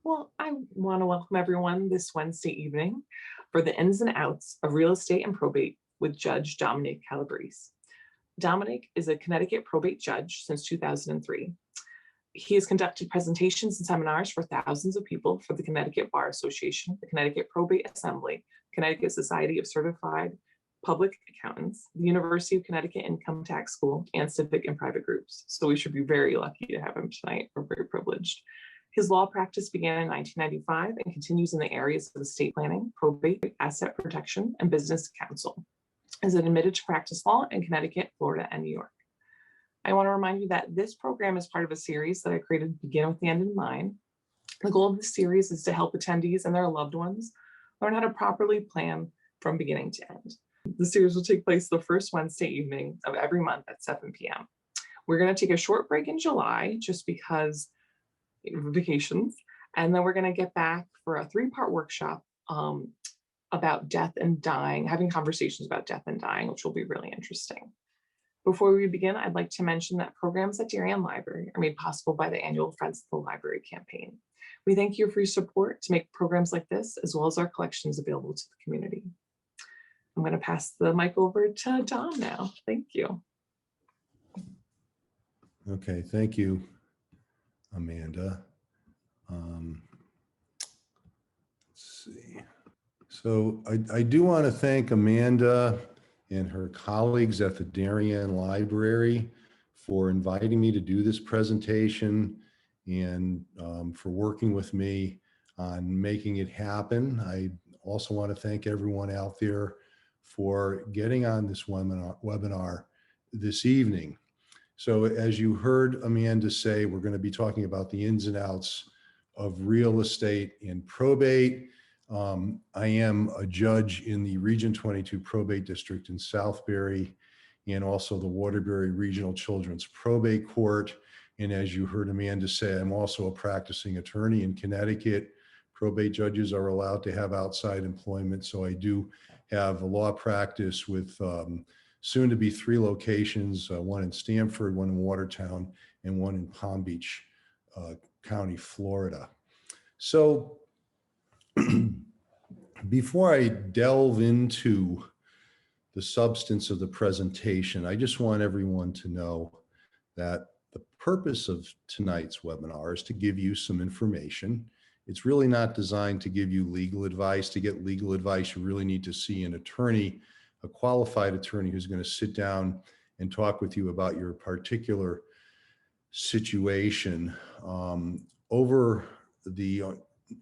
Well, I want to welcome everyone this Wednesday evening for the ins and outs of real estate and probate with Judge Domenick Calabrese. Domenick is a Connecticut probate judge since 2003. He has conducted presentations and seminars for thousands of people for the Connecticut Bar Association, the Connecticut Probate Assembly, Connecticut Society of Certified Public Accountants, the University of Connecticut Income Tax School, and civic and private groups. So we should be very lucky to have him tonight. We're very privileged. His law practice began in 1995 and continues in the areas of estate planning, probate, asset protection, and business counsel. Is admitted to practice law in Connecticut, Florida, and New York. I want to remind you that this program is part of a series that I created to begin with the end in mind. The goal of this series is to help attendees and their loved ones learn how to properly plan from beginning to end. The series will take place the first Wednesday evening of every month at 7 p.m. We're going to take a short break in July just because vacations, and then we're going to get back for a 3-part workshop about death and dying, having conversations about death and dying, which will be really interesting. Before we begin, I'd like to mention that programs at Darien Library are made possible by the annual Friends of the Library campaign. We thank you for your support to make programs like this, as well as our collections available to the community. I'm going to pass the mic over to Dom now. Thank you. Okay, thank you, Amanda. Let's see. So I do want to thank Amanda and her colleagues at the Darien Library for inviting me to do this presentation and for working with me on making it happen. I also want to thank everyone out there for getting on this webinar this evening. So as you heard Amanda say, we're going to be talking about the ins and outs of real estate and probate. I am a judge in the Region 22 Probate District in Southbury and also the Waterbury Regional Children's Probate Court. And as you heard Amanda say, I'm also a practicing attorney in Connecticut. Probate judges are allowed to have outside employment. So I do have a law practice with soon to be 3 locations, one in Stamford, one in Watertown, and one in Palm Beach County, Florida. So before I delve into the substance of the presentation, I just want everyone to know that the purpose of tonight's webinar is to give you some information. It's really not designed to give you legal advice. To get legal advice, you really need to see an attorney, a qualified attorney who's going to sit down and talk with you about your particular situation. Over the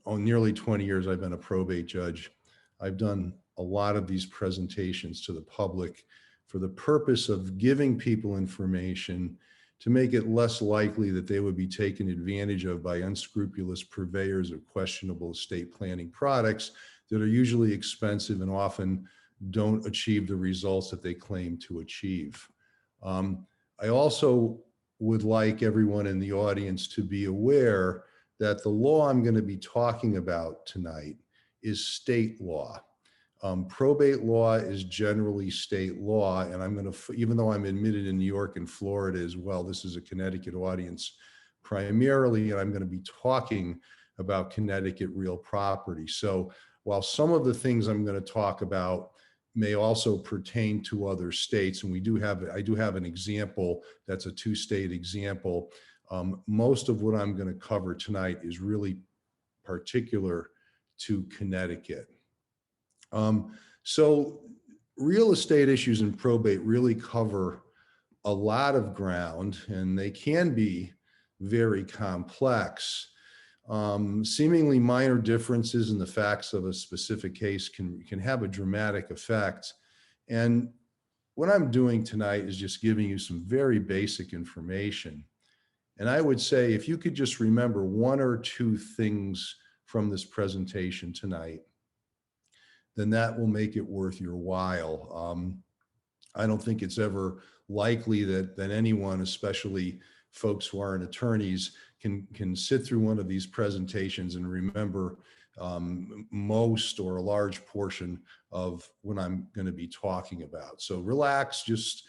nearly 20 years I've been a probate judge, I've done a lot of these presentations to the public for the purpose of giving people information to make it less likely that they would be taken advantage of by unscrupulous purveyors of questionable estate planning products that are usually expensive and often don't achieve the results that they claim to achieve. I also would like everyone in the audience to be aware that the law I'm going to be talking about tonight is state law. Probate law is generally state law, and I'm going to, even though I'm admitted in New York and Florida as well, this is a Connecticut audience primarily, and I'm going to be talking about Connecticut real property. So while some of the things I'm going to talk about may also pertain to other states, and I do have an example that's a 2-state example. Most of what I'm going to cover tonight is really particular to Connecticut. So real estate issues in probate really cover a lot of ground, and they can be very complex. Seemingly minor differences in the facts of a specific case can have a dramatic effect. And what I'm doing tonight is just giving you some very basic information. And I would say if you could just remember 1 or 2 things from this presentation tonight, then that will make it worth your while. I don't think it's ever likely that anyone, especially folks who aren't attorneys, can sit through one of these presentations and remember most or a large portion of what I'm going to be talking about. So relax, just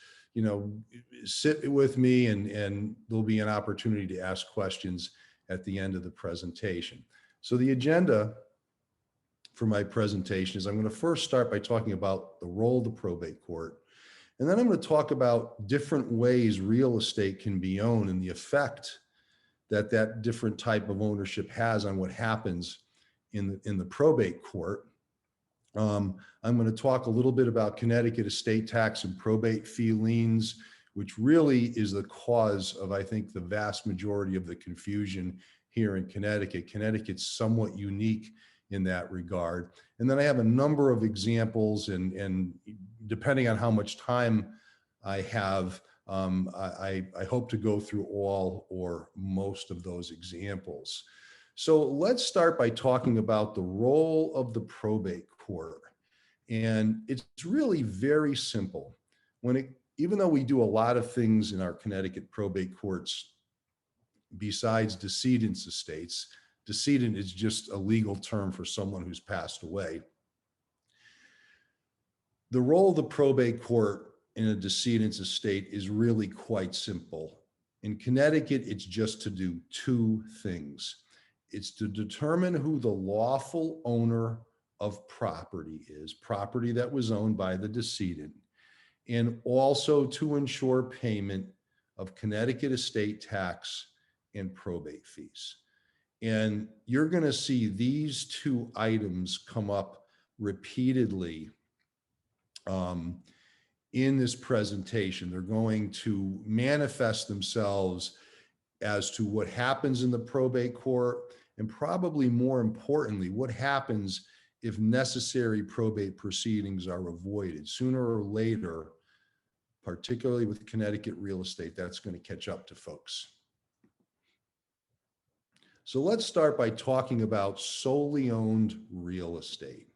sit with me, and there'll be an opportunity to ask questions at the end of the presentation. So the agenda for my presentation is I'm going to first start by talking about the role of the probate court. And then I'm going to talk about different ways real estate can be owned and the effect that that different type of ownership has on what happens in the probate court. I'm going to talk a little bit about Connecticut estate tax and probate fee liens, which really is the cause of, I think, the vast majority of the confusion here in Connecticut. Connecticut's somewhat unique in that regard. And then I have a number of examples, and depending on how much time I have, I hope to go through all or most of those examples. So let's start by talking about the role of the probate court. And it's really very simple. Even though we do a lot of things in our Connecticut probate courts besides decedent's estates, decedent is just a legal term for someone who's passed away. The role of the probate court in a decedent's estate is really quite simple. In Connecticut, it's just to do two things. It's to determine who the lawful owner of property is, property that was owned by the decedent, and also to ensure payment of Connecticut estate tax and probate fees. And you're going to see these two items come up repeatedly in this presentation. They're going to manifest themselves as to what happens in the probate court, and probably more importantly, what happens if necessary probate proceedings are avoided. Sooner or later, particularly with Connecticut real estate, that's going to catch up to folks. So let's start by talking about solely owned real estate.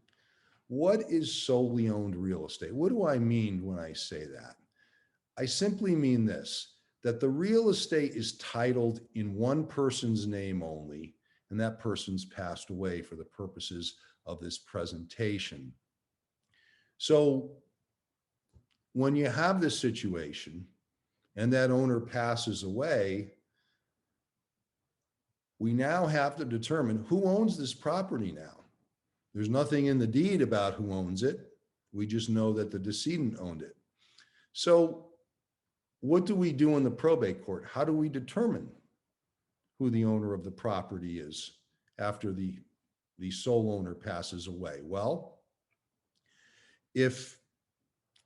What is solely owned real estate? What do I mean when I say that? I simply mean this, that the real estate is titled in one person's name only, and that person's passed away for the purposes of this presentation. So when you have this situation and that owner passes away, we now have to determine who owns this property now. There's nothing in the deed about who owns it. We just know that the decedent owned it. So what do we do in the probate court? How do we determine who the owner of the property is after the sole owner passes away? Well, if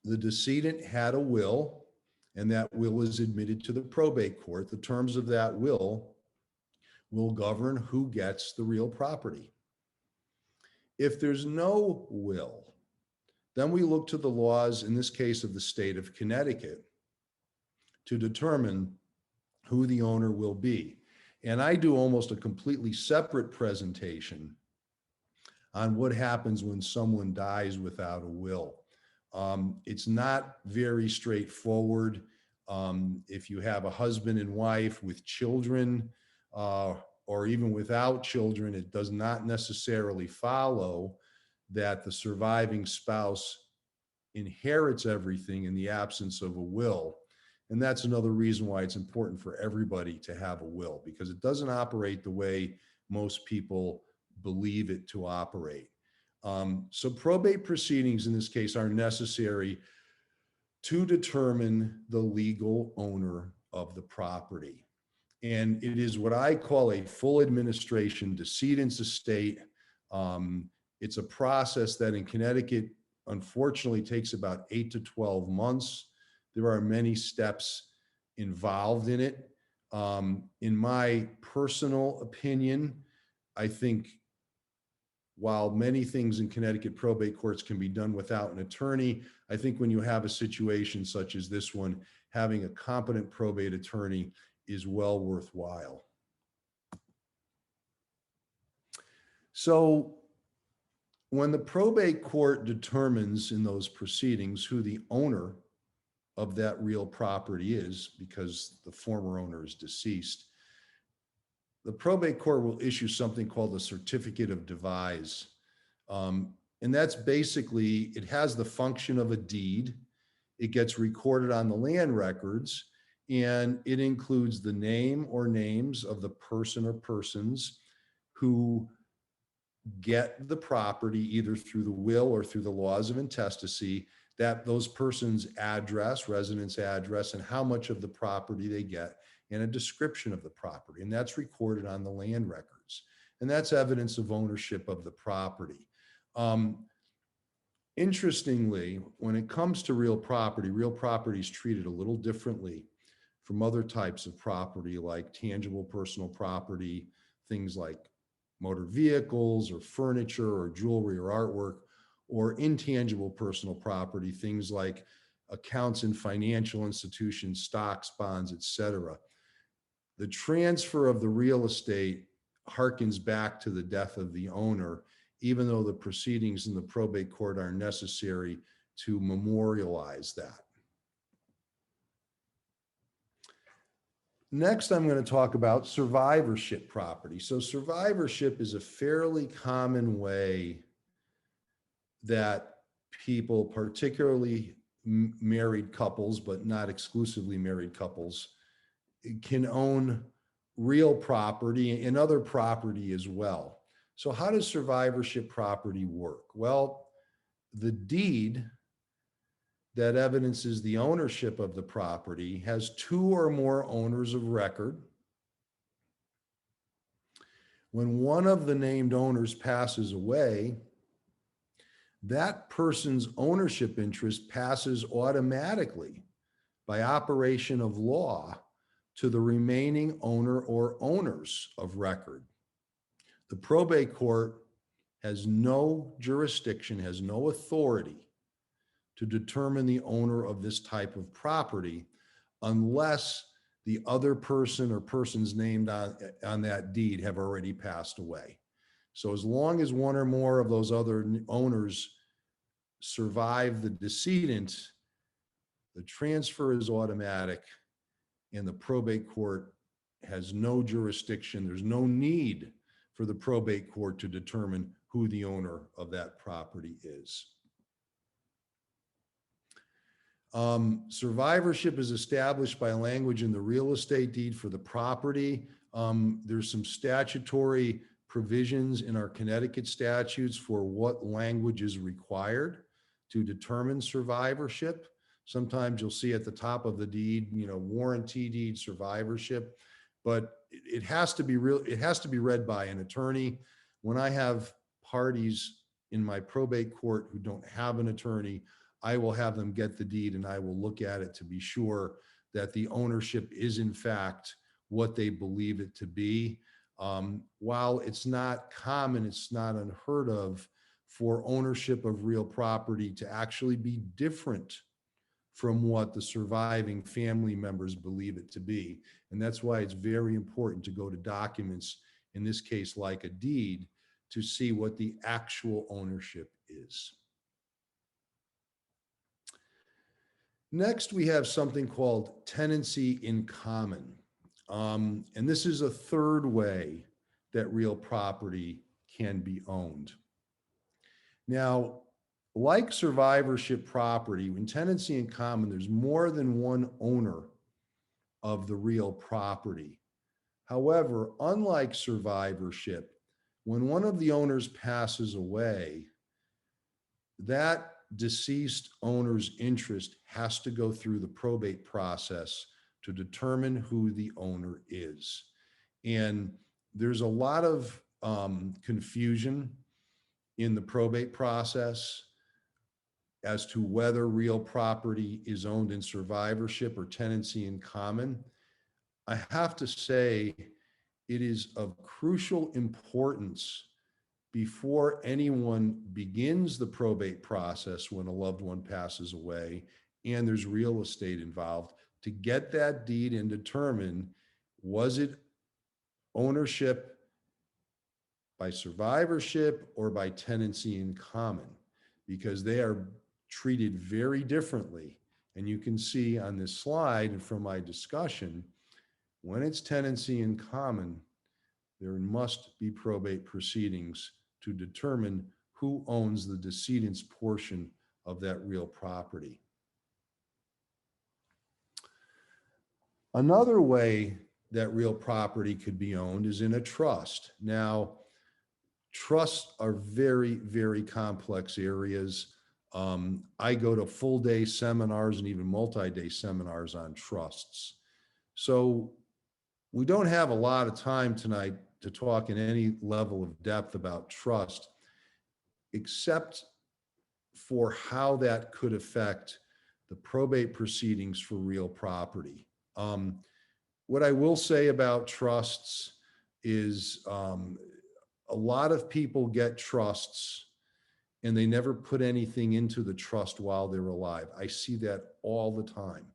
the decedent had a will and that will is admitted to the probate court, the terms of that will govern who gets the real property. If there's no will, then we look to the laws, in this case of the state of Connecticut, to determine who the owner will be. And I do almost a completely separate presentation on what happens when someone dies without a will. It's not very straightforward. If you have a husband and wife with children, or even without children, it does not necessarily follow that the surviving spouse inherits everything in the absence of a will. And that's another reason why it's important for everybody to have a will, because it doesn't operate the way most people believe it to operate. So probate proceedings in this case are necessary to determine the legal owner of the property. And it is what I call a full administration decedent's estate. It's a process that in Connecticut, unfortunately, takes about 8 to 12 months. There are many steps involved in it. In my personal opinion, I think while many things in Connecticut probate courts can be done without an attorney, I think when you have a situation such as this one, having a competent probate attorney is well worthwhile. So when the probate court determines in those proceedings who the owner of that real property is, because the former owner is deceased, the probate court will issue something called a certificate of devise. And that's basically, it has the function of a deed. It gets recorded on the land records, and it includes the name or names of the person or persons who get the property either through the will or through the laws of intestacy, that those person's address, residence address, and how much of the property they get, and a description of the property. And that's recorded on the land records. And that's evidence of ownership of the property. Interestingly, when it comes to real property is treated a little differently from other types of property, like tangible personal property, things like motor vehicles or furniture or jewelry or artwork, or intangible personal property, things like accounts in financial institutions, stocks, bonds, etc. The transfer of the real estate harkens back to the death of the owner, even though the proceedings in the probate court are necessary to memorialize that. Next, I'm going to talk about survivorship property. So survivorship is a fairly common way that people, particularly married couples, but not exclusively married couples, can own real property and other property as well. So how does survivorship property work? Well, the deed that evidences the ownership of the property has two or more owners of record. When one of the named owners passes away, that person's ownership interest passes automatically by operation of law to the remaining owner or owners of record. The probate court has no jurisdiction, has no authority to determine the owner of this type of property unless the other person or persons named on that deed have already passed away. So as long as one or more of those other owners survive the decedent, the transfer is automatic and the probate court has no jurisdiction. There's no need for the probate court to determine who the owner of that property is. Survivorship is established by language in the real estate deed for the property. There's some statutory provisions in our Connecticut statutes for what language is required to determine survivorship. Sometimes you'll see at the top of the deed, warranty deed, survivorship, but it has to be real. It has to be read by an attorney. When I have parties in my probate court who don't have an attorney, I will have them get the deed and I will look at it to be sure that the ownership is in fact what they believe it to be. While it's not common, it's not unheard of for ownership of real property to actually be different from what the surviving family members believe it to be. And that's why it's very important to go to documents, in this case, like a deed, to see what the actual ownership is. Next, we have something called tenancy in common. And this is a third way that real property can be owned. Now, like survivorship property, in tenancy in common, there's more than one owner of the real property. However, unlike survivorship, when one of the owners passes away, that deceased owner's interest has to go through the probate process to determine who the owner is. And there's a lot of confusion in the probate process as to whether real property is owned in survivorship or tenancy in common. I have to say it is of crucial importance before anyone begins the probate process when a loved one passes away and there's real estate involved, to get that deed and determine, was it ownership by survivorship or by tenancy in common? Because they are treated very differently. And you can see on this slide and from my discussion, when it's tenancy in common, there must be probate proceedings to determine who owns the decedent's portion of that real property. Another way that real property could be owned is in a trust. Now, trusts are very, very complex areas. I go to full day seminars and even multi-day seminars on trusts. So we don't have a lot of time tonight to talk in any level of depth about trust, except for how that could affect the probate proceedings for real property. What I will say about trusts is a lot of people get trusts and they never put anything into the trust while they're alive. I see that all the time.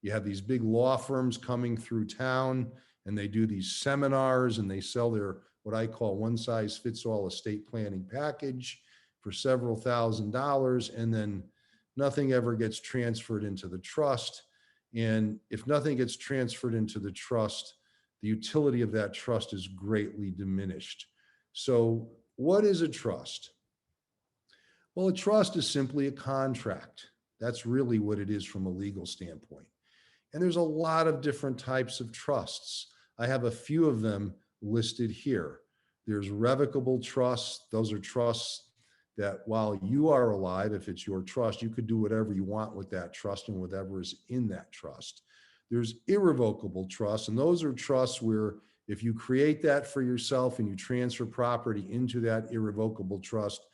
You have these big law firms coming through town and they do these seminars and they sell their, what I call one size fits all estate planning package for several $1,000s, and then nothing ever gets transferred into the trust. And if nothing gets transferred into the trust, the utility of that trust is greatly diminished. So what is a trust? Well, a trust is simply a contract. That's really what it is from a legal standpoint. And there's a lot of different types of trusts. I have a few of them listed here. There's revocable trusts. Those are trusts that while you are alive, if it's your trust, you could do whatever you want with that trust and whatever is in that trust. There's irrevocable trusts, and those are trusts where if you create that for yourself and you transfer property into that irrevocable trust,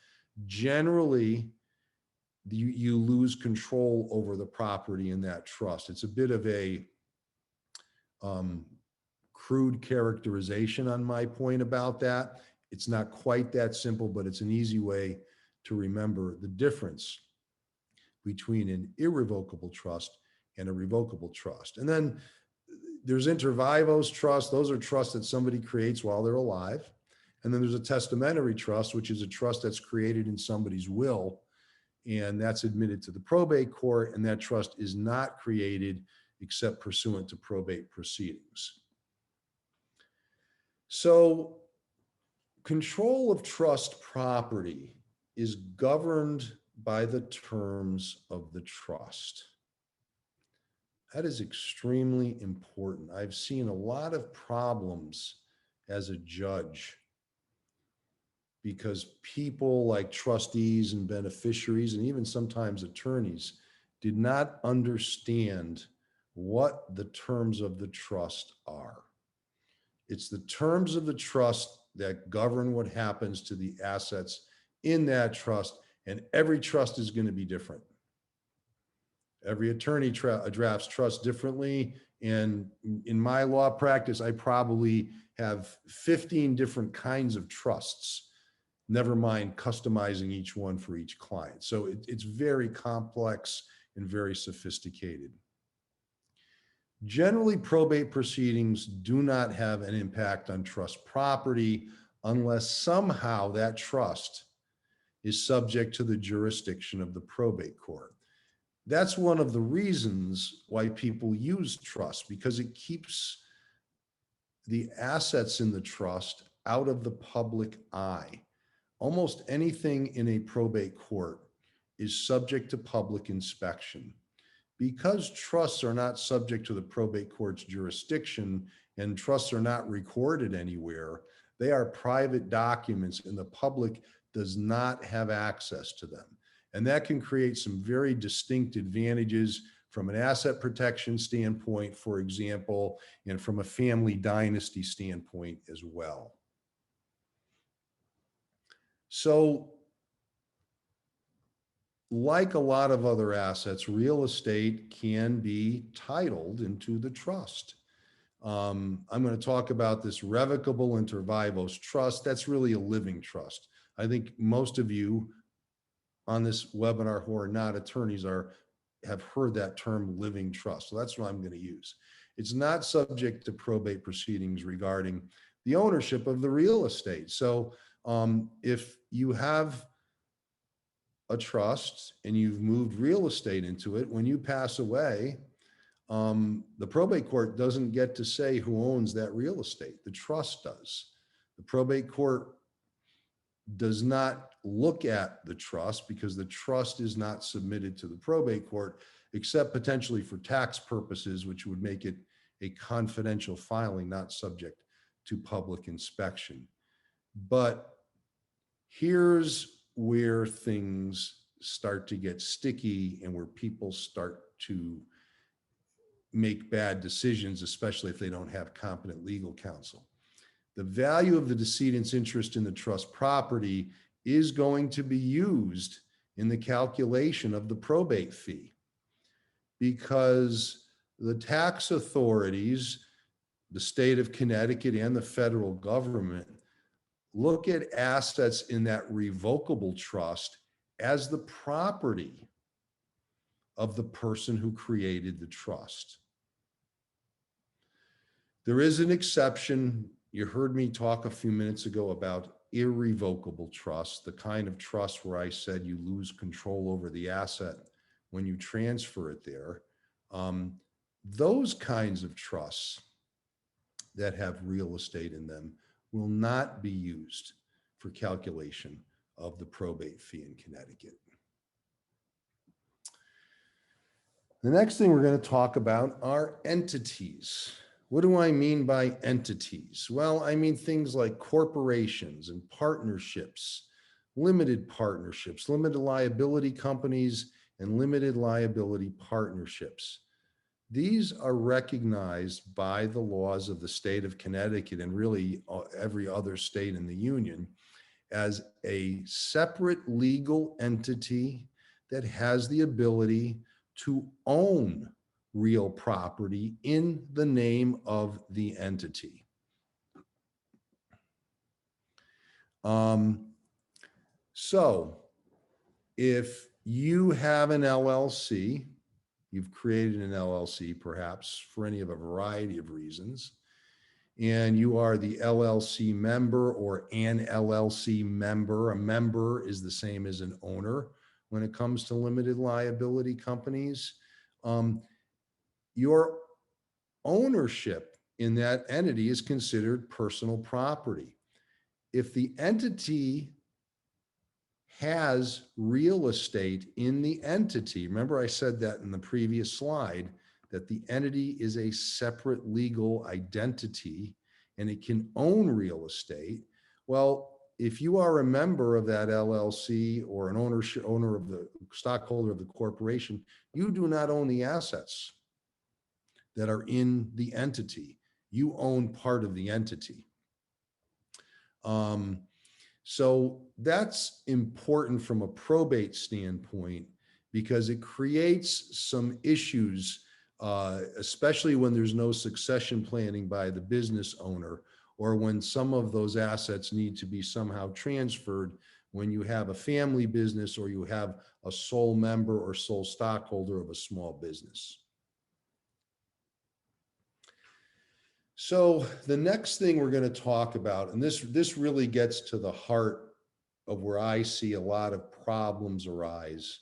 generally you lose control over the property in that trust. It's a bit of a crude characterization on my point about that. It's not quite that simple, but it's an easy way to remember the difference between an irrevocable trust and a revocable trust. And then there's inter vivos trust. Those are trusts that somebody creates while they're alive. And then there's a testamentary trust, which is a trust that's created in somebody's will, and that's admitted to the probate court, and that trust is not created except pursuant to probate proceedings. So control of trust property is governed by the terms of the trust. That is extremely important. I've seen a lot of problems as a judge because people like trustees and beneficiaries and even sometimes attorneys did not understand what the terms of the trust are. It's the terms of the trust that govern what happens to the assets in that trust, and every trust is going to be different. Every attorney drafts trust differently, and in my law practice, I probably have 15 different kinds of trusts, never mind customizing each one for each client. So it's very complex and very sophisticated. Generally, probate proceedings do not have an impact on trust property unless somehow that trust is subject to the jurisdiction of the probate court. That's one of the reasons why people use trust, because it keeps the assets in the trust out of the public eye. Almost anything in a probate court is subject to public inspection. Because trusts are not subject to the probate court's jurisdiction and trusts are not recorded anywhere, they are private documents and the public does not have access to them. And that can create some very distinct advantages from an asset protection standpoint, for example, and from a family dynasty standpoint as well. So, like a lot of other assets, real estate can be titled into the trust. I'm going to talk about this revocable inter vivos trust. That's really a living trust. I think most of you on this webinar who are not attorneys have heard that term living trust. So that's what I'm going to use. It's not subject to probate proceedings regarding the ownership of the real estate. So if you have a trust and you've moved real estate into it, when you pass away, the probate court doesn't get to say who owns that real estate. The trust does. The probate court does not look at the trust because the trust is not submitted to the probate court, except potentially for tax purposes, which would make it a confidential filing, not subject to public inspection. But Here's where things start to get sticky and where people start to make bad decisions, especially if they don't have competent legal counsel. The value of the decedent's interest in the trust property is going to be used in the calculation of the probate fee, because the tax authorities, the state of Connecticut and the federal government, look at assets in that revocable trust as the property of the person who created the trust. There is an exception. You heard me talk a few minutes ago about irrevocable trust, the kind of trust where I said you lose control over the asset when you transfer it there. Those kinds of trusts that have real estate in them will not be used for calculation of the probate fee in Connecticut. The next thing we're going to talk about are entities. What do I mean by entities? Well, I mean things like corporations and partnerships, limited liability companies, and limited liability partnerships. These are recognized by the laws of the state of Connecticut and really every other state in the union as a separate legal entity that has the ability to own real property in the name of the entity. So if you have an LLC, you've created an LLC perhaps for any of a variety of reasons, and you are the LLC member or an LLC member. A member is the same as an owner when it comes to limited liability companies. Your ownership in that entity is considered personal property. If the entity has real estate in the entity, remember I said that in the previous slide, that the entity is a separate legal identity and it can own real estate. Well, if you are a member of that LLC or an owner of the stockholder of the corporation, you do not own the assets that are in the entity. You own part of the entity. So that's important from a probate standpoint because it creates some issues, especially when there's no succession planning by the business owner, or when some of those assets need to be somehow transferred when you have a family business or you have a sole member or sole stockholder of a small business. So the next thing we're going to talk about, and this really gets to the heart of where I see a lot of problems arise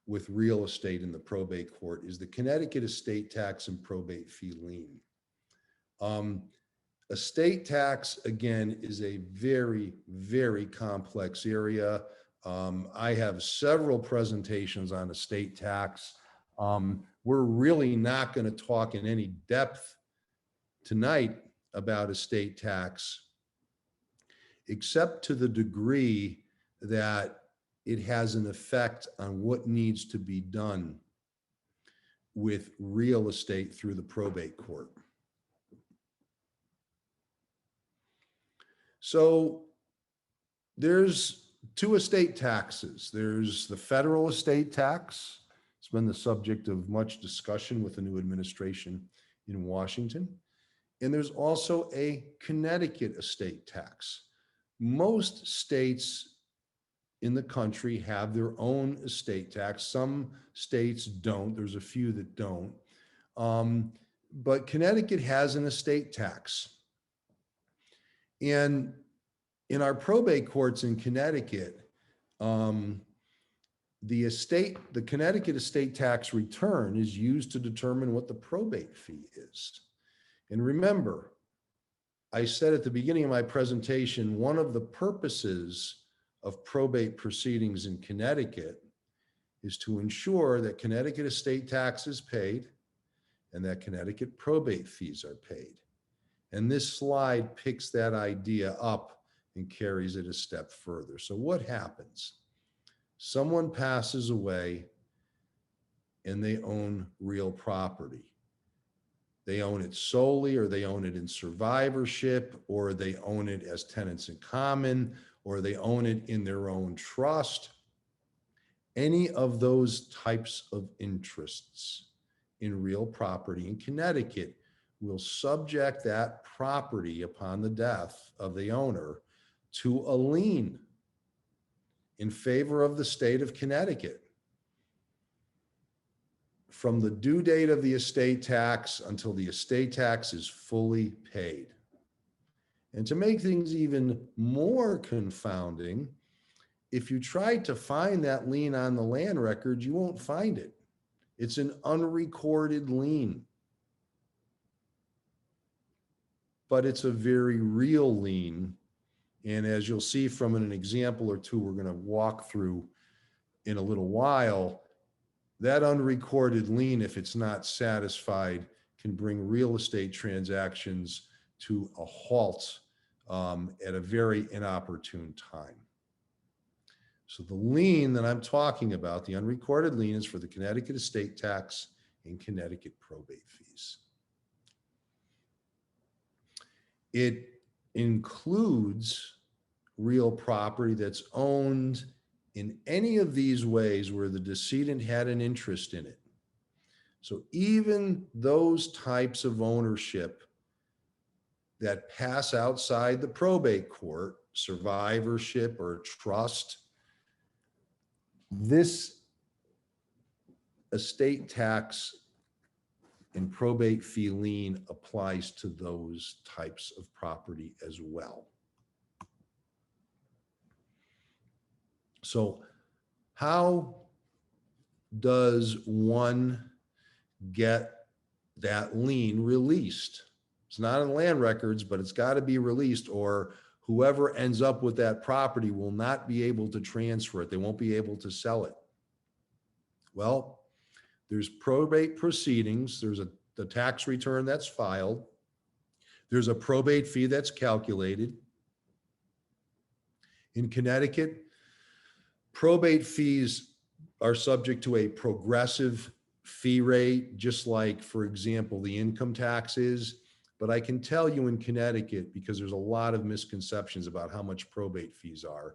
with real estate in the probate court, is the Connecticut estate tax and probate fee lien. Estate tax, again, is a very, very complex area. I have several presentations on estate tax. We're really not going to talk in any depth tonight about estate tax, except to the degree that it has an effect on what needs to be done with real estate through the probate court. So there's two estate taxes. There's the federal estate tax. It's been the subject of much discussion with the new administration in Washington. And there's also a Connecticut estate tax. Most states in the country have their own estate tax. Some states don't. There's a few that don't. But Connecticut has an estate tax. And in our probate courts in Connecticut, the Connecticut estate tax return is used to determine what the probate fee is. And remember, I said at the beginning of my presentation, one of the purposes of probate proceedings in Connecticut is to ensure that Connecticut estate tax is paid and that Connecticut probate fees are paid. And this slide picks that idea up and carries it a step further. So what happens? Someone passes away and they own real property. They own it solely, or they own it in survivorship, or they own it as tenants in common, or they own it in their own trust. Any of those types of interests in real property in Connecticut will subject that property upon the death of the owner to a lien in favor of the state of Connecticut from the due date of the estate tax until the estate tax is fully paid. And to make things even more confounding, if you try to find that lien on the land record, you won't find it. It's an unrecorded lien. But it's a very real lien. And as you'll see from an example or two we're going to walk through in a little while, that unrecorded lien, if it's not satisfied, can bring real estate transactions to a halt at a very inopportune time. So the lien that I'm talking about, the unrecorded lien, is for the Connecticut estate tax and Connecticut probate fees. It includes real property that's owned in any of these ways where the decedent had an interest in it. So even those types of ownership that pass outside the probate court, survivorship or trust, this estate tax and probate fee lien applies to those types of property as well. So how does one get that lien released? It's not in land records, but it's got to be released, or whoever ends up with that property will not be able to transfer it. They won't be able to sell it. Well, there's probate proceedings. There's the tax return that's filed. There's a probate fee that's calculated. In Connecticut, probate fees are subject to a progressive fee rate, just like, for example, the income tax is. But I can tell you in Connecticut, because there's a lot of misconceptions about how much probate fees are,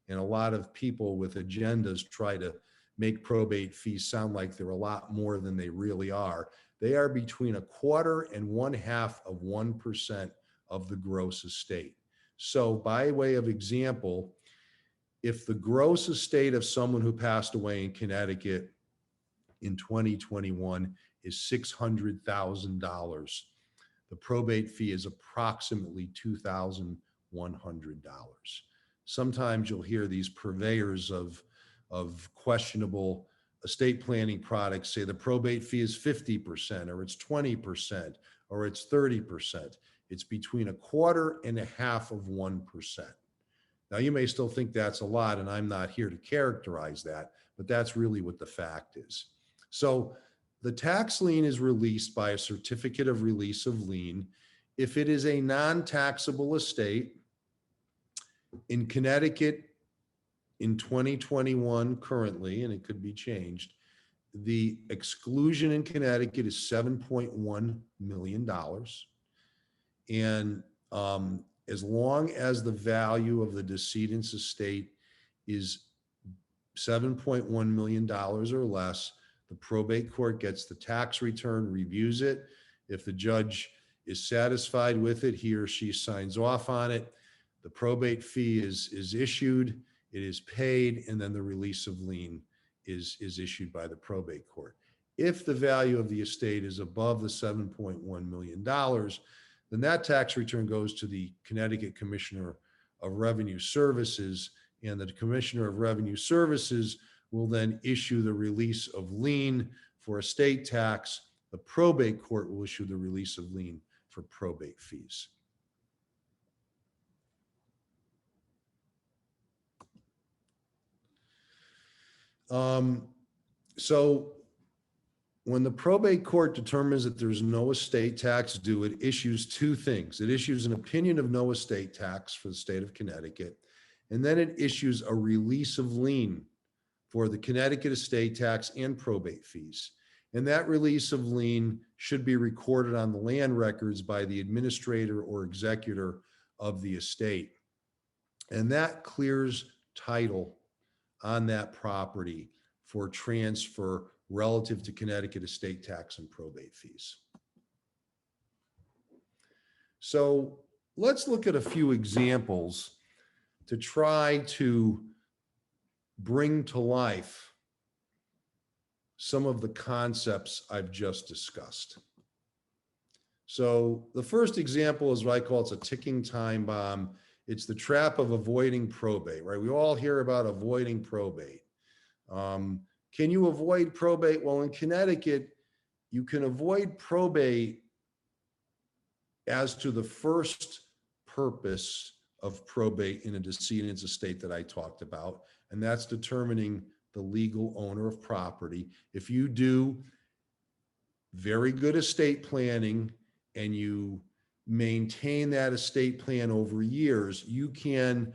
and a lot of people with agendas try to make probate fees sound like they're a lot more than they really are. They are between 1/4 and 1/2% of the gross estate. So by way of example, if the gross estate of someone who passed away in Connecticut in 2021 is $600,000, the probate fee is approximately $2,100. Sometimes you'll hear these purveyors of questionable estate planning products say the probate fee is 50%, or it's 20%, or it's 30%. It's between 1/4 and 1/2%. Now, you may still think that's a lot, and I'm not here to characterize that, but that's really what the fact is. So the tax lien is released by a certificate of release of lien if it is a non-taxable estate. In Connecticut, in 2021 currently, and it could be changed, the exclusion in Connecticut is $7.1 million. And as long as the value of the decedent's estate is $7.1 million or less, the probate court gets the tax return, reviews it. If the judge is satisfied with it, he or she signs off on it. The probate fee is issued, it is paid, and then the release of lien is issued by the probate court. If the value of the estate is above the $7.1 million, then that tax return goes to the Connecticut Commissioner of Revenue Services, and the Commissioner of Revenue Services will then issue the release of lien for estate tax. The probate court will issue the release of lien for probate fees. So when the probate court determines that there's no estate tax due, it issues two things. It issues an opinion of no estate tax for the state of Connecticut, and then it issues a release of lien for the Connecticut estate tax and probate fees. And that release of lien should be recorded on the land records by the administrator or executor of the estate. And that clears title on that property for transfer relative to Connecticut estate tax and probate fees. So let's look at a few examples to try to bring to life some of the concepts I've just discussed. So the first example is what I call, it's a ticking time bomb. It's the trap of avoiding probate, right? We all hear about avoiding probate. Can you avoid probate? Well, in Connecticut, you can avoid probate as to the first purpose of probate in a decedent's estate that I talked about, and that's determining the legal owner of property. If you do very good estate planning and you maintain that estate plan over years, you can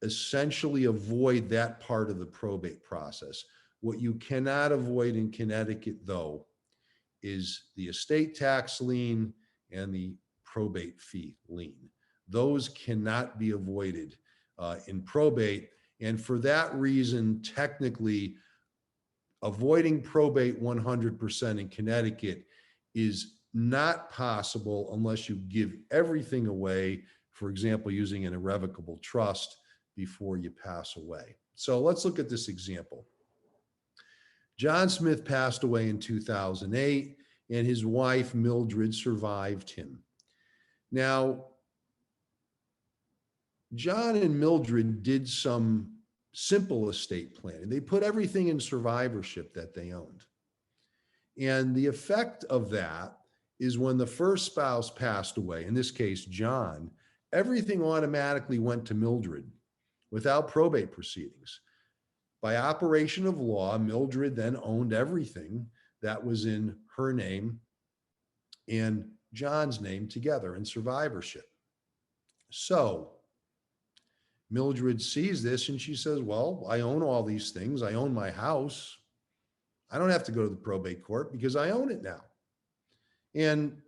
essentially avoid that part of the probate process. What you cannot avoid in Connecticut, though, is the estate tax lien and the probate fee lien. Those cannot be avoided in probate. And for that reason, technically, avoiding probate 100% in Connecticut is not possible unless you give everything away, for example, using an irrevocable trust before you pass away. So let's look at this example. John Smith passed away in 2008, and his wife, Mildred, survived him. Now, John and Mildred did some simple estate planning. They put everything in survivorship that they owned. And the effect of that is when the first spouse passed away, in this case, John, everything automatically went to Mildred without probate proceedings. By operation of law, Mildred then owned everything that was in her name and John's name together in survivorship. So Mildred sees this and she says, well, I own all these things. I own my house. I don't have to go to the probate court because I own it now. And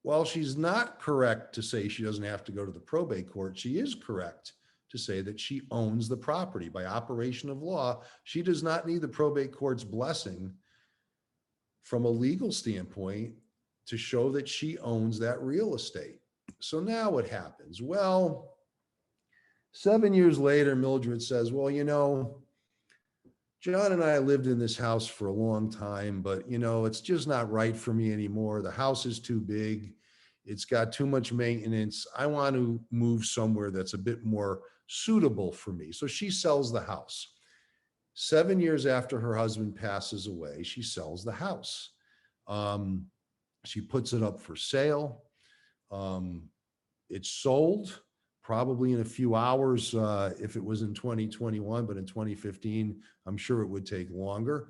while she's not correct to say she doesn't have to go to the probate court, she is correct to say that she owns the property. By operation of law, she does not need the probate court's blessing from a legal standpoint to show that she owns that real estate. So now what happens? Well, 7 years later, Mildred says, well, you know, John and I lived in this house for a long time, but you know, it's just not right for me anymore. The house is too big. It's got too much maintenance. I want to move somewhere that's a bit more suitable for me. So she sells the house. 7 years after her husband passes away, she sells the house. She puts it up for sale. It's sold probably in a few hours if it was in 2021, but in 2015, I'm sure it would take longer.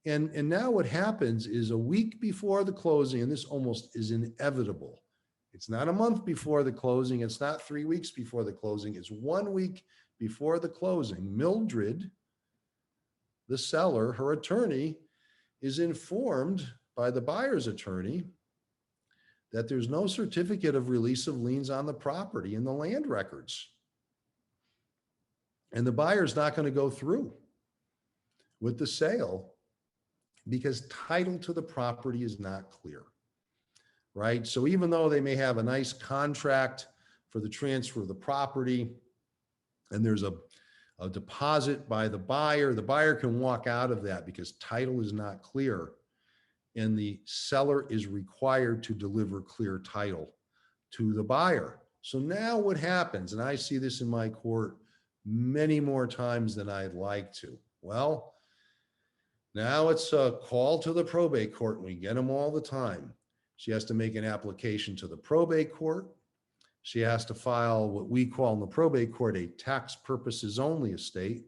And now what happens is a week before the closing, and this almost is inevitable. It's not a month before the closing. It's not 3 weeks before the closing. It's 1 week before the closing. Mildred, the seller, her attorney, is informed by the buyer's attorney that there's no certificate of release of liens on the property in the land records. And the buyer's not going to go through with the sale because title to the property is not clear, right? So even though they may have a nice contract for the transfer of the property and there's a deposit by the buyer can walk out of that because title is not clear. And the seller is required to deliver clear title to the buyer. So now what happens, and I see this in my court many more times than I'd like to. Well, now it's a call to the probate court, and we get them all the time. She has to make an application to the probate court. She has to file what we call in the probate court a tax purposes only estate.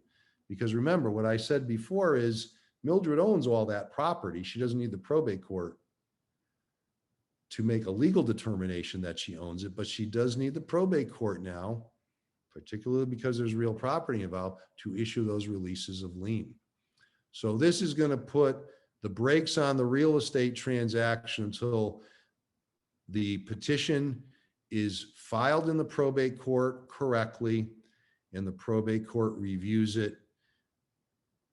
Because remember, what I said before is Mildred owns all that property. She doesn't need the probate court to make a legal determination that she owns it, but she does need the probate court now, particularly because there's real property involved, to issue those releases of lien. So this is going to put the brakes on the real estate transaction until the petition is filed in the probate court correctly, and the probate court reviews it,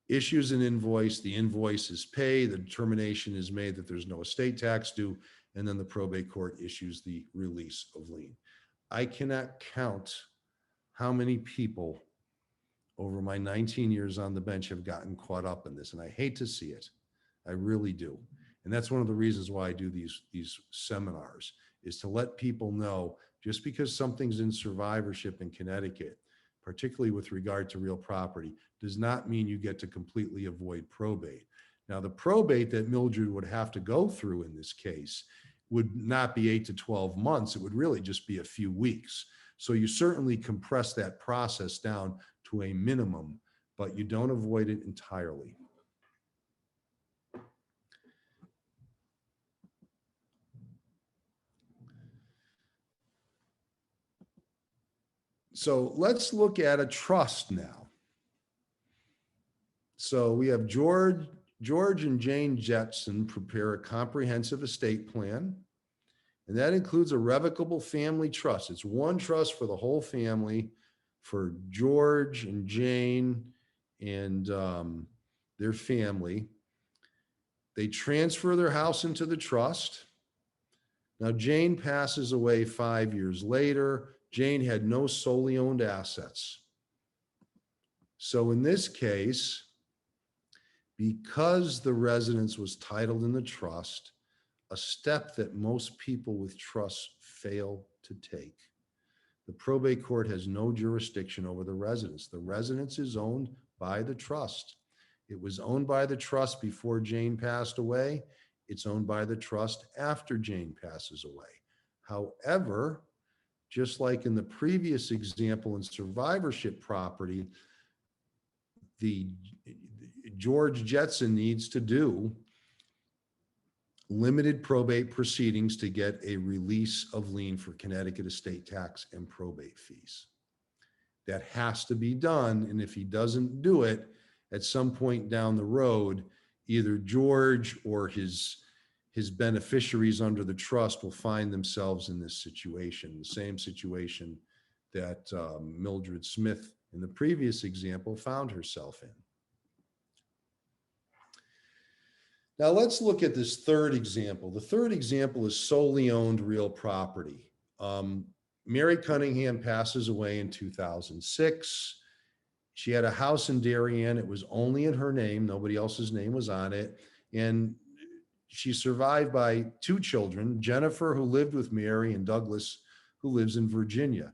issues an invoice, the invoice is paid, the determination is made that there's no estate tax due, and then the probate court issues the release of lien. I cannot count how many people over my 19 years on the bench have gotten caught up in this, and I hate to see it. I really do. And that's one of the reasons why I do these seminars, is to let people know, just because something's in survivorship in Connecticut, particularly with regard to real property, does not mean you get to completely avoid probate. Now, the probate that Mildred would have to go through in this case would not be 8 to 12 months. It would really just be a few weeks. So you certainly compress that process down to a minimum, but you don't avoid it entirely. So let's look at a trust now. So we have George and Jane Jetson prepare a comprehensive estate plan, and that includes a revocable family trust. It's one trust for the whole family, for George and Jane and their family. They transfer their house into the trust. Now, Jane passes away 5 years later. Jane had no solely owned assets. So in this case, because the residence was titled in the trust, a step that most people with trusts fail to take, the probate court has no jurisdiction over the residence. The residence is owned by the trust. It was owned by the trust before Jane passed away. It's owned by the trust after Jane passes away. However, just like in the previous example in survivorship property, the George Jetson needs to do limited probate proceedings to get a release of lien for Connecticut estate tax and probate fees. That has to be done, and if he doesn't do it, at some point down the road, either George or his beneficiaries under the trust will find themselves in this situation, the same situation that Mildred Smith in the previous example found herself in. Now let's look at this third example. The third example is solely owned real property. Mary Cunningham passes away in 2006. She had a house in Darien. It was only in her name. Nobody else's name was on it. And she's survived by 2 children, Jennifer, who lived with Mary, and Douglas, who lives in Virginia.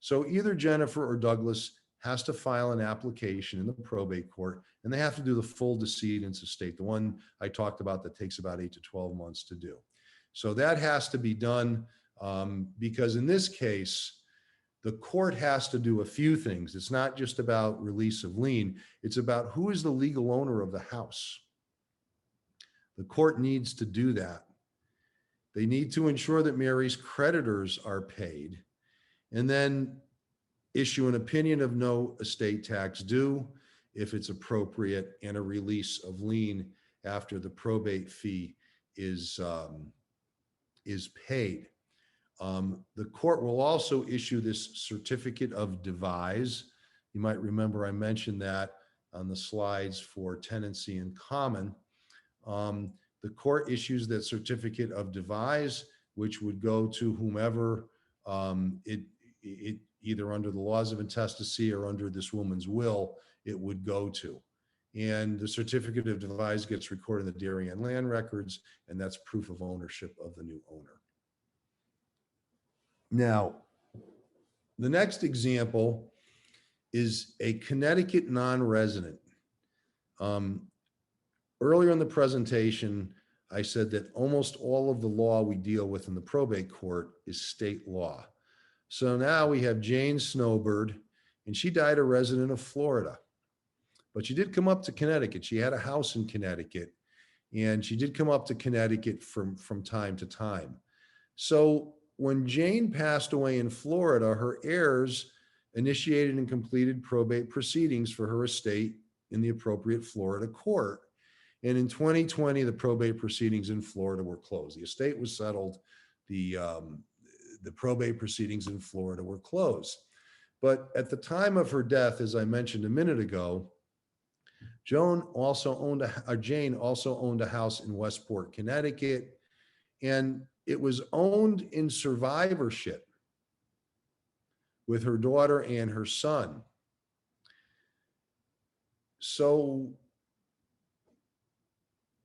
So either Jennifer or Douglas has to file an application in the probate court, and they have to do the full decedent's estate, the one I talked about that takes about 8 to 12 months to do. So that has to be done because in this case, the court has to do a few things. It's not just about release of lien. It's about who is the legal owner of the house. The court needs to do that. They need to ensure that Mary's creditors are paid, and then issue an opinion of no estate tax due if it's appropriate, and a release of lien after the probate fee is paid. The court will also issue this certificate of devise. You might remember I mentioned that on the slides for tenancy in common. The court issues that certificate of devise, which would go to whomever it either under the laws of intestacy or under this woman's will, it would go to. And the certificate of devise gets recorded in the Darien land records, and that's proof of ownership of the new owner. Now, the next example is a Connecticut non-resident. Earlier in the presentation, I said that almost all of the law we deal with in the probate court is state law. So now we have Jane Snowbird, and she died a resident of Florida. but she did come up to Connecticut. She had a house in Connecticut, and she did come up to Connecticut from time to time. So when Jane passed away in Florida, her heirs initiated and completed probate proceedings for her estate in the appropriate Florida court. And in 2020, the probate proceedings in Florida were closed. The estate was settled. The probate proceedings in Florida were closed. But at the time of her death, as I mentioned a minute ago, Jane also owned a house in Westport, Connecticut, and it was owned in survivorship with her daughter and her son. So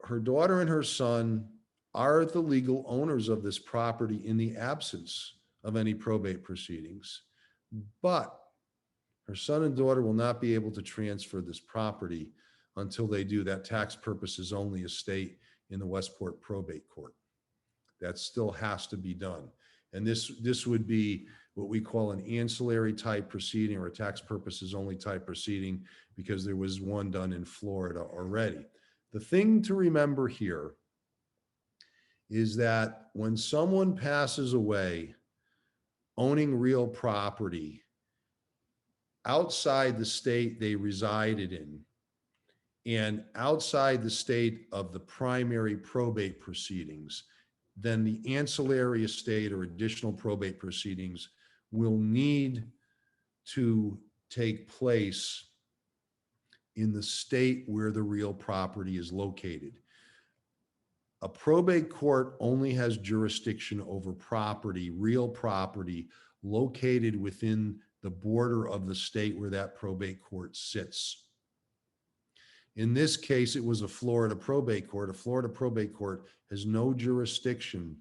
her daughter and her son are the legal owners of this property in the absence of any probate proceedings, but her son and daughter will not be able to transfer this property until they do that tax purposes only estate in the Westport probate court. That still has to be done. And this would be what we call an ancillary type proceeding, or a tax purposes only type proceeding, because there was one done in Florida already. The thing to remember here is that when someone passes away owning real property outside the state they resided in and outside the state of the primary probate proceedings, then the ancillary estate or additional probate proceedings will need to take place in the state where the real property is located. A probate court only has jurisdiction over property, real property, located within the border of the state where that probate court sits. In this case, it was a Florida probate court. A Florida probate court has no jurisdiction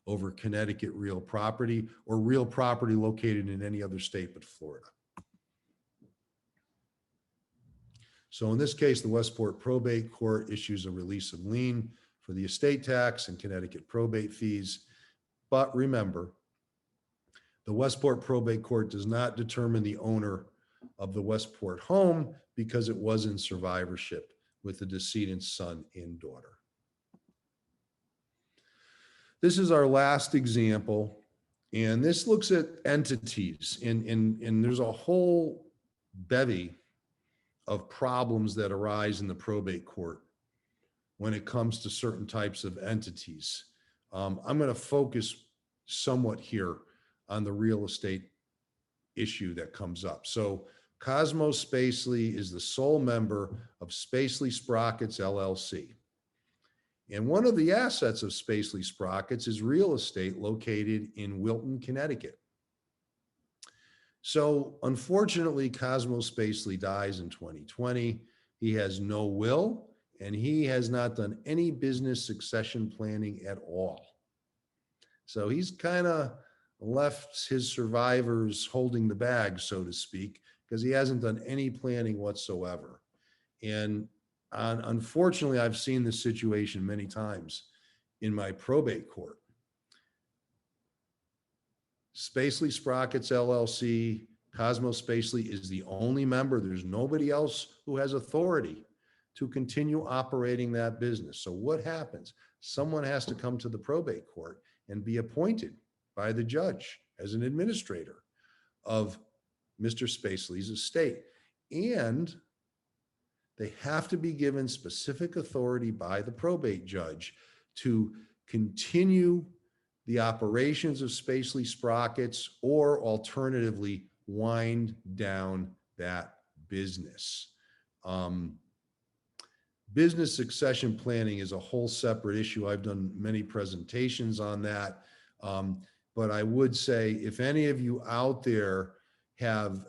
over Connecticut real property or real property located in any other state but Florida. So in this case, the Westport probate court issues a release of lien for the estate tax and Connecticut probate fees. But remember, the Westport probate court does not determine the owner of the Westport home because it was in survivorship with the decedent's son and daughter. This is our last example, and this looks at entities, and there's a whole bevy of problems that arise in the probate court when it comes to certain types of entities. I'm going to focus somewhat here on the real estate issue that comes up. So Cosmos Spacely is the sole member of Spacely Sprockets LLC. And one of the assets of Spacely Sprockets is real estate located in Wilton, Connecticut. So unfortunately, Cosmos Spacely dies in 2020. He has no will, and he has not done any business succession planning at all. So he's kind of left his survivors holding the bag, so to speak, because he hasn't done any planning whatsoever. And unfortunately, I've seen this situation many times in my probate court. Spacely Sprockets LLC, Cosmos Spacely is the only member. There's nobody else who has authority to continue operating that business. So what happens? Someone has to come to the probate court and be appointed by the judge as an administrator of Mr. Spacely's estate. And they have to be given specific authority by the probate judge to continue the operations of Spacely Sprockets, or alternatively wind down that business. Business succession planning is a whole separate issue. I've done many presentations on that. But I would say if any of you out there have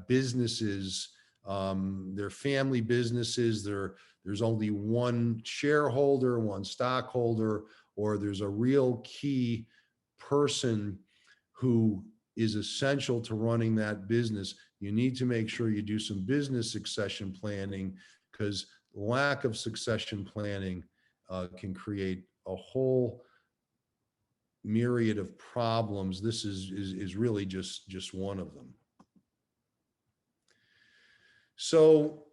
businesses, they're family businesses, there's only one shareholder, one stockholder, or there's a real key person who is essential to running that business, you need to make sure you do some business succession planning, because lack of succession planning can create a whole myriad of problems. This is really just one of them. So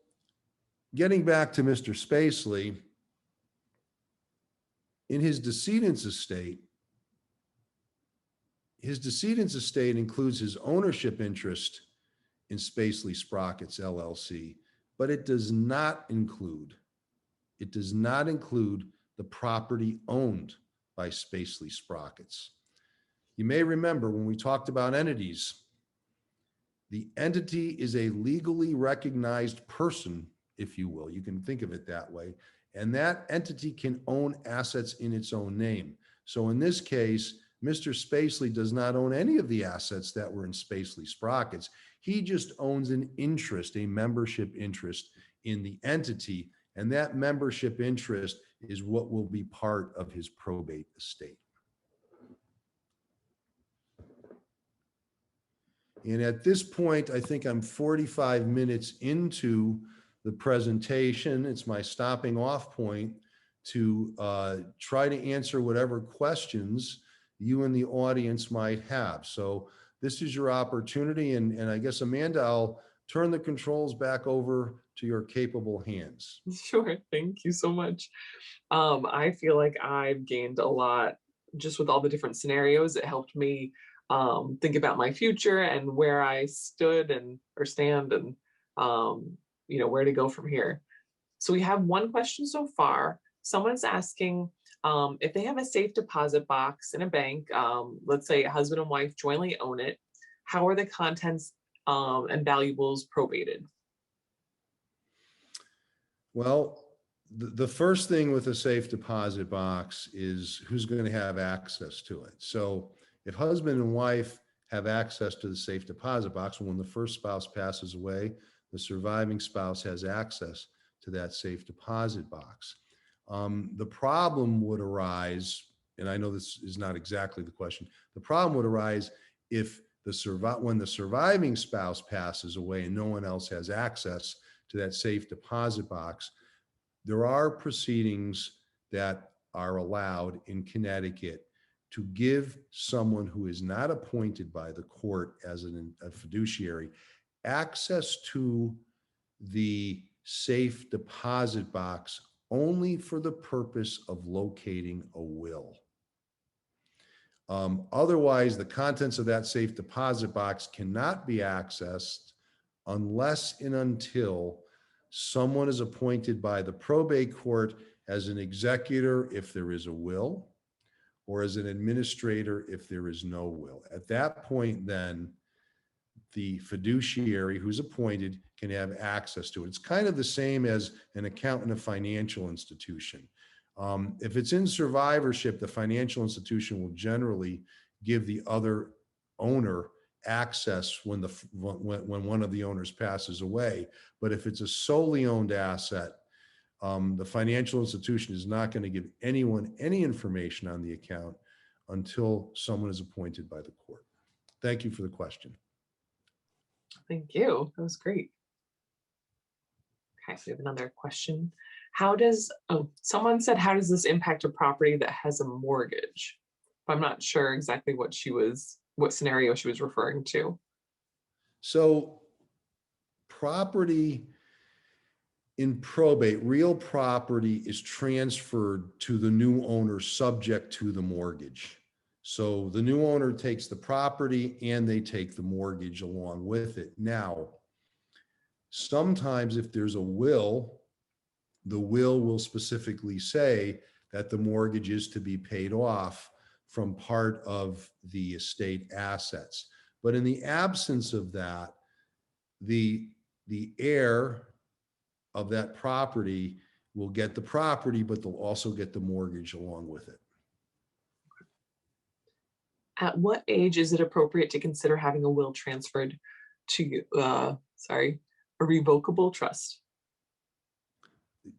getting back to Mr. Spacely, in his decedent's estate includes his ownership interest in Spacely Sprockets LLC, but it does not include the property owned by Spacely Sprockets. You may remember when we talked about entities, the entity is a legally recognized person, if you will. You can think of it that way. And that entity can own assets in its own name. So in this case, Mr. Spacely does not own any of the assets that were in Spacely Sprockets. He just owns an interest, a membership interest in the entity. And that membership interest is what will be part of his probate estate. And at this point, I think I'm 45 minutes into the presentation. It's my stopping off point to try to answer whatever questions you and the audience might have. So this is your opportunity. And I guess, Amanda, I'll turn the controls back over to your capable hands. Sure. Thank you so much. I feel like I've gained a lot just with all the different scenarios. It helped me think about my future and where I stood or stand and, where to go from here. So we have one question so far. Someone's asking if they have a safe deposit box in a bank, let's say a husband and wife jointly own it, how are the contents and valuables probated? Well, the first thing with a safe deposit box is who's going to have access to it. So if husband and wife have access to the safe deposit box, when the first spouse passes away, the surviving spouse has access to that safe deposit box. The problem would arise, and I know this is not exactly the question, the problem would arise if when the surviving spouse passes away and no one else has access to that safe deposit box. There are proceedings that are allowed in Connecticut to give someone who is not appointed by the court as a fiduciary access to the safe deposit box only for the purpose of locating a will. Otherwise, the contents of that safe deposit box cannot be accessed unless and until someone is appointed by the probate court as an executor if there is a will, or as an administrator if there is no will. At that point, then, the fiduciary who's appointed can have access to it. It's kind of the same as an account in a financial institution. If it's in survivorship, the financial institution will generally give the other owner access when one of the owners passes away. But if it's a solely owned asset, the financial institution is not going to give anyone any information on the account until someone is appointed by the court. Thank you for the question. Thank you. That was great. Okay, so we have another question. Someone said, how does this impact a property that has a mortgage? I'm not sure exactly what scenario she was referring to. So property in probate, real property is transferred to the new owner subject to the mortgage. So the new owner takes the property and they take the mortgage along with it. Now, sometimes if there's a will, the will specifically say that the mortgage is to be paid off from part of the estate assets. But in the absence of that, the heir of that property will get the property, but they'll also get the mortgage along with it. At what age is it appropriate to consider having a will transferred to, a revocable trust?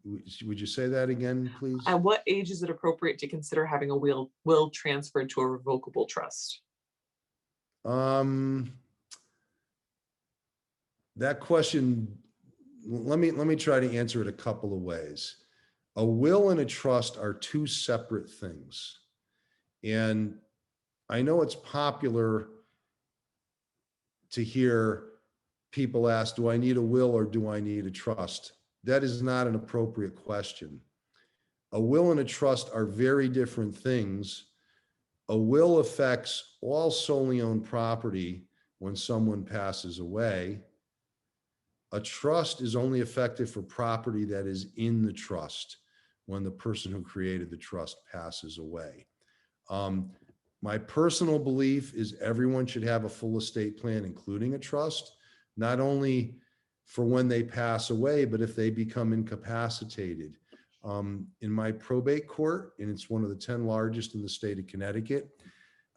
Would you say that again, please? At what age is it appropriate to consider having a will transferred to a revocable trust? That question, let me try to answer it a couple of ways. A will and a trust are two separate things. And I know it's popular to hear people ask, do I need a will or do I need a trust? That is not an appropriate question. A will and a trust are very different things. A will affects all solely owned property when someone passes away. A trust is only effective for property that is in the trust when the person who created the trust passes away. My personal belief is everyone should have a full estate plan, including a trust, not only for when they pass away, but if they become incapacitated. In my probate court, and it's one of the 10 largest in the state of Connecticut,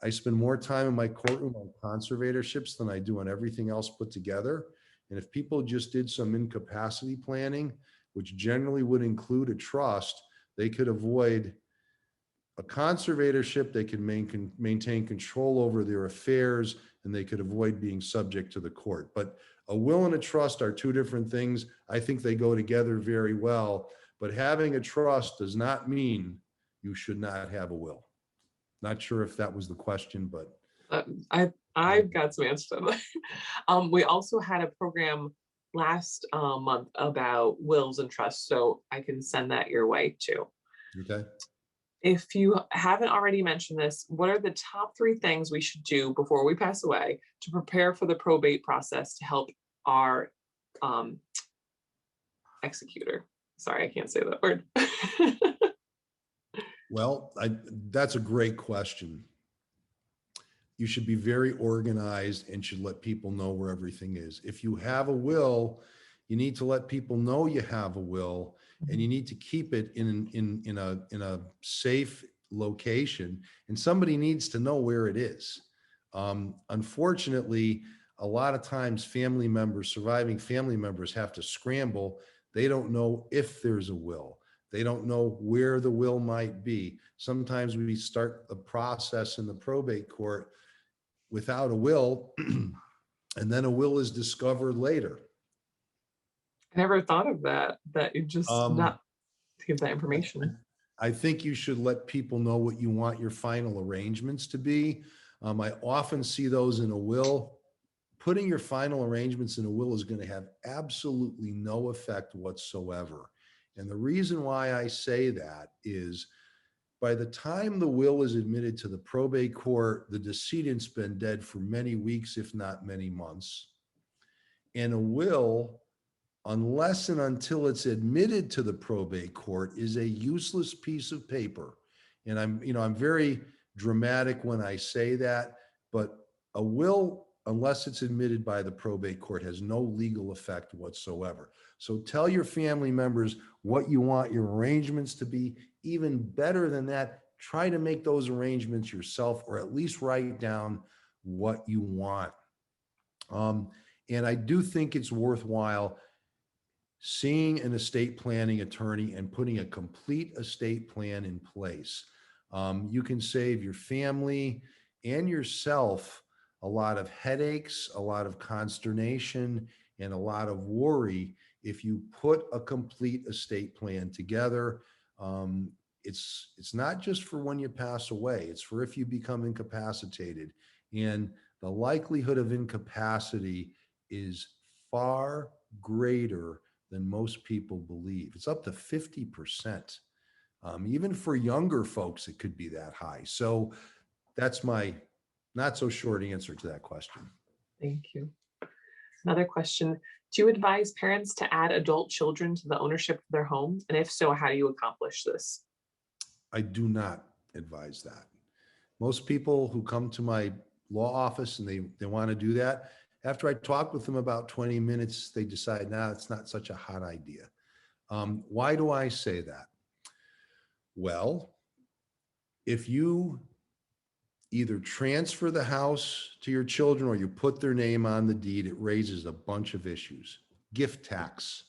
I spend more time in my courtroom on conservatorships than I do on everything else put together. And if people just did some incapacity planning, which generally would include a trust, they could avoid a conservatorship, they can maintain control over their affairs, and they could avoid being subject to the court. But a will and a trust are two different things. I think they go together very well, but having a trust does not mean you should not have a will. Not sure if that was the question, but I've got some answers. We also had a program last month about wills and trusts, so I can send that your way too. okay. If you haven't already mentioned this, what are the top 3 things we should do before we pass away to prepare for the probate process to help our executor? Sorry, I can't say that word. Well, that's a great question. You should be very organized and should let people know where everything is. If you have a will, you need to let people know you have a will, and you need to keep it in a safe location, and somebody needs to know where it is. Unfortunately, a lot of times surviving family members have to scramble. They don't know if there's a will. They don't know where the will might be. Sometimes we start the process in the probate court without a will, and then a will is discovered later. I never thought of that you just not give that information. I think you should let people know what you want your final arrangements to be. I often see those in a will. Putting your final arrangements in a will is going to have absolutely no effect whatsoever. And the reason why I say that is by the time the will is admitted to the probate court, the decedent's been dead for many weeks, if not many months. And a will, unless and until it's admitted to the probate court, is a useless piece of paper. And I'm very dramatic when I say that, but a will, unless it's admitted by the probate court, has no legal effect whatsoever. So tell your family members what you want your arrangements to be. Even better than that, try to make those arrangements yourself, or at least write down what you want. And I do think it's worthwhile seeing an estate planning attorney and putting a complete estate plan in place. You can save your family and yourself a lot of headaches, a lot of consternation, and a lot of worry if you put a complete estate plan together. It's not just for when you pass away, it's for if you become incapacitated. And the likelihood of incapacity is far greater than most people believe. It's up to 50%. Even for younger folks, it could be that high. So that's my not so short answer to that question. Thank you. Another question. Do you advise parents to add adult children to the ownership of their home? And if so, how do you accomplish this? I do not advise that. Most people who come to my law office and they want to do that, after I talk with them about 20 minutes, they decide, nah, it's not such a hot idea. Why do I say that? Well, if you either transfer the house to your children or you put their name on the deed, it raises a bunch of issues. Gift tax.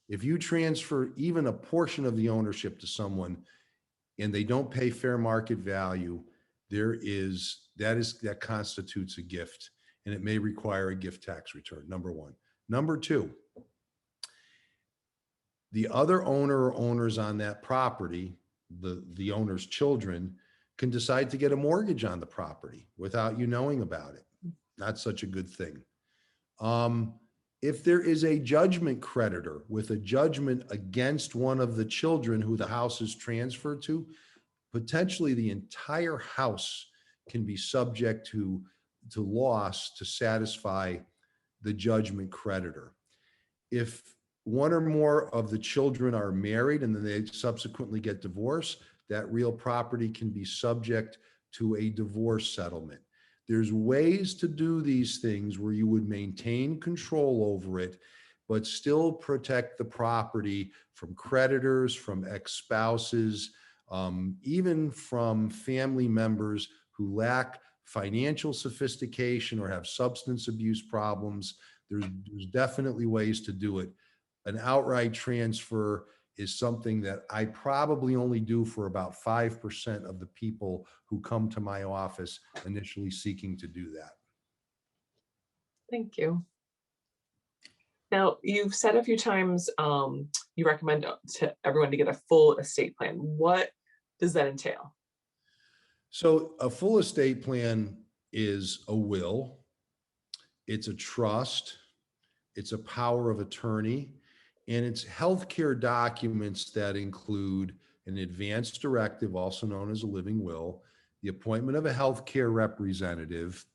If you transfer even a portion of the ownership to someone and they don't pay fair market value, that constitutes a gift, and it may require a gift tax return, number one. Number two, the other owner or owners on that property, the owner's children, can decide to get a mortgage on the property without you knowing about it. Not such a good thing. If there is a judgment creditor with a judgment against one of the children who the house is transferred to, potentially the entire house can be subject to loss to satisfy the judgment creditor. If one or more of the children are married and then they subsequently get divorced, that real property can be subject to a divorce settlement. There's ways to do these things where you would maintain control over it, but still protect the property from creditors, from ex-spouses, even from family members who lack financial sophistication or have substance abuse problems. There's definitely ways to do it. An outright transfer is something that I probably only do for about 5% of the people who come to my office initially seeking to do that. Thank you. Now, you've said a few times you recommend to everyone to get a full estate plan. What does that entail? So a full estate plan is a will, it's a trust, it's a power of attorney, and it's healthcare documents that include an advance directive, also known as a living will, the appointment of a healthcare representative,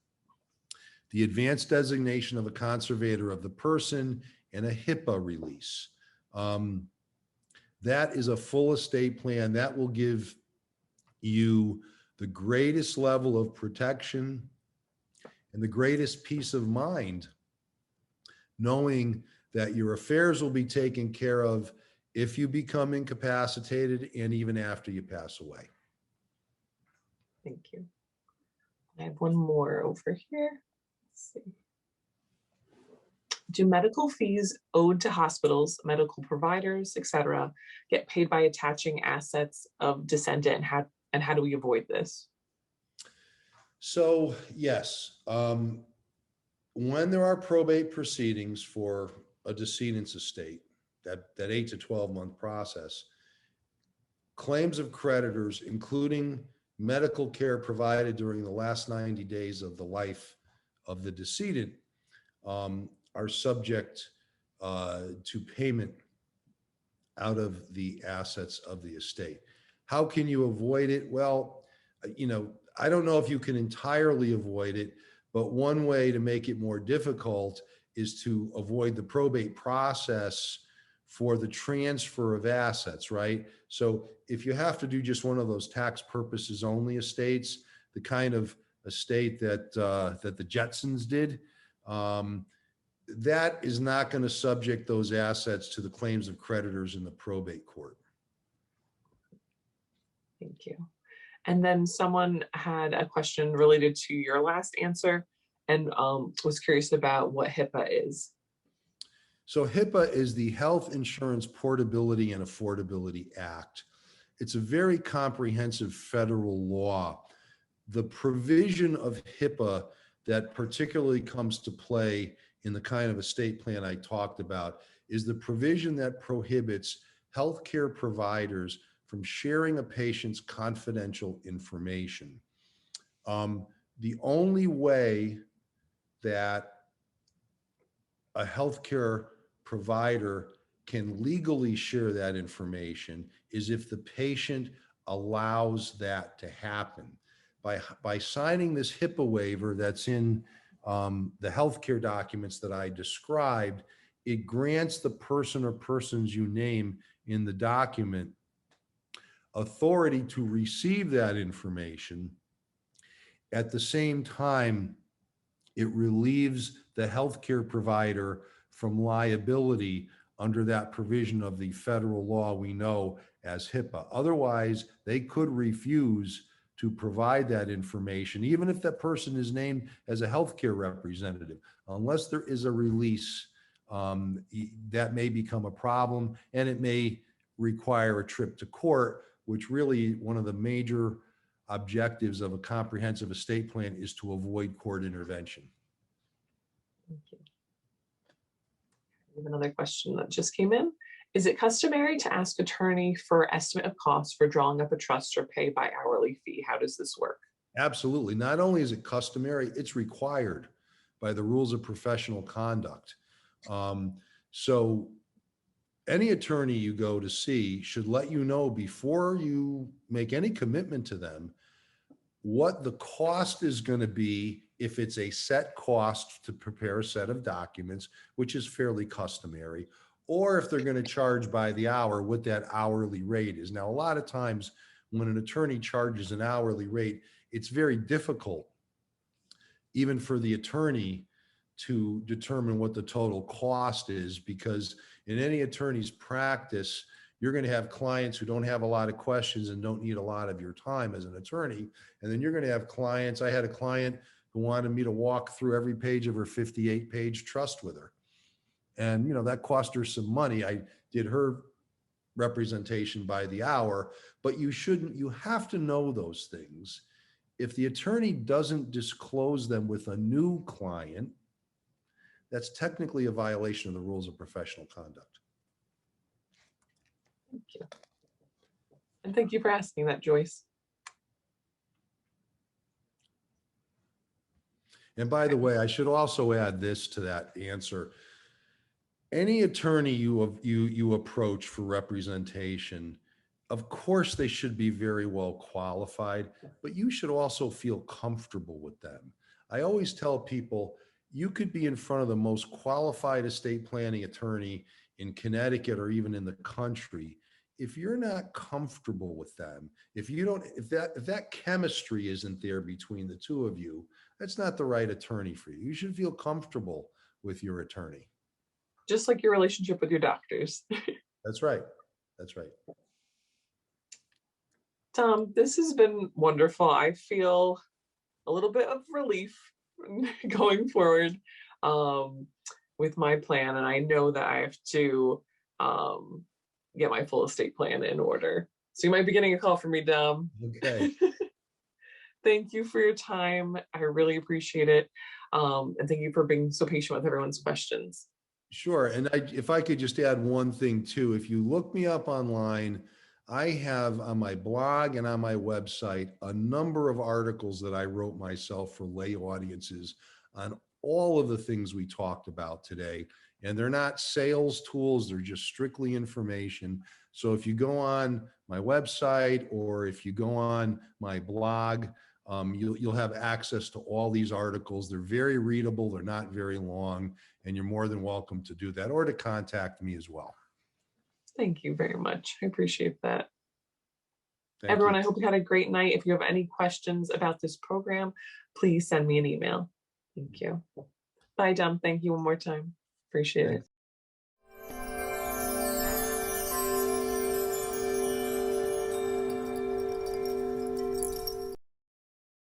the advance designation of a conservator of the person, and a HIPAA release. That is a full estate plan that will give you the greatest level of protection and the greatest peace of mind, knowing that your affairs will be taken care of if you become incapacitated and even after you pass away. Thank you. I have one more over here. Let's see. Do medical fees owed to hospitals, medical providers, etc., get paid by attaching assets of descendant, and how do we avoid this? So yes, when there are probate proceedings for a decedent's estate, that 8 to 12 month process, claims of creditors, including medical care provided during the last 90 days of the life of the decedent, are subject to payment out of the assets of the estate. How can you avoid it? Well, I don't know if you can entirely avoid it, but one way to make it more difficult is to avoid the probate process for the transfer of assets, right? So if you have to do just one of those tax purposes only estates, the kind of estate that the Jetsons did, that is not going to subject those assets to the claims of creditors in the probate court. Thank you. And then someone had a question related to your last answer and was curious about what HIPAA is. So HIPAA is the Health Insurance Portability and Affordability Act. It's a very comprehensive federal law. The provision of HIPAA that particularly comes to play in the kind of estate plan I talked about is the provision that prohibits healthcare providers from sharing a patient's confidential information. The only way that a healthcare provider can legally share that information is if the patient allows that to happen. By signing this HIPAA waiver that's in the healthcare documents that I described, it grants the person or persons you name in the document authority to receive that information. At the same time, it relieves the healthcare provider from liability under that provision of the federal law we know as HIPAA. Otherwise, they could refuse to provide that information, even if that person is named as a healthcare representative. Unless there is a release, that may become a problem, and it may require a trip to court, which really one of the major objectives of a comprehensive estate plan is to avoid court intervention. Thank you. We have another question that just came in. Is it customary to ask attorney for estimate of costs for drawing up a trust or pay by hourly fee? How does this work? Absolutely. Not only is it customary, it's required by the rules of professional conduct. So any attorney you go to see should let you know before you make any commitment to them what the cost is going to be, if it's a set cost to prepare a set of documents, which is fairly customary, or if they're going to charge by the hour, what that hourly rate is. Now, a lot of times when an attorney charges an hourly rate, it's very difficult, even for the attorney, to determine what the total cost is, because in any attorney's practice, you're going to have clients who don't have a lot of questions and don't need a lot of your time as an attorney. And then you're going to have clients. I had a client who wanted me to walk through every page of her 58-page trust with her. And, you know, that cost her some money. I did her representation by the hour, but you have to know those things. If the attorney doesn't disclose them with a new client, that's technically a violation of the rules of professional conduct. Thank you. And thank you for asking that, Joyce. And by the way, I should also add this to that answer. Any attorney you approach for representation, of course, they should be very well qualified, but you should also feel comfortable with them. I always tell people, you could be in front of the most qualified estate planning attorney in Connecticut or even in the country. If you're not comfortable with them, if that chemistry isn't there between the two of you, that's not the right attorney for you. You should feel comfortable with your attorney. Just like your relationship with your doctors. That's right. That's right. Tom, this has been wonderful. I feel a little bit of relief going forward with my plan. And I know that I have to get my full estate plan in order. So you might be getting a call from me, Dom. Okay. Thank you for your time. I really appreciate it. And thank you for being so patient with everyone's questions. Sure. And if I could just add one thing too, if you look me up online, I have on my blog and on my website a number of articles that I wrote myself for lay audiences on all of the things we talked about today. And they're not sales tools, they're just strictly information. So if you go on my website or if you go on my blog, you'll have access to all these articles. They're very readable, they're not very long, and you're more than welcome to do that or to contact me as well. Thank you very much. I appreciate that. Thank Everyone, you. I hope you had a great night. If you have any questions about this program, please send me an email. Thank you. Bye, Dom. Thank you one more time. Appreciate it.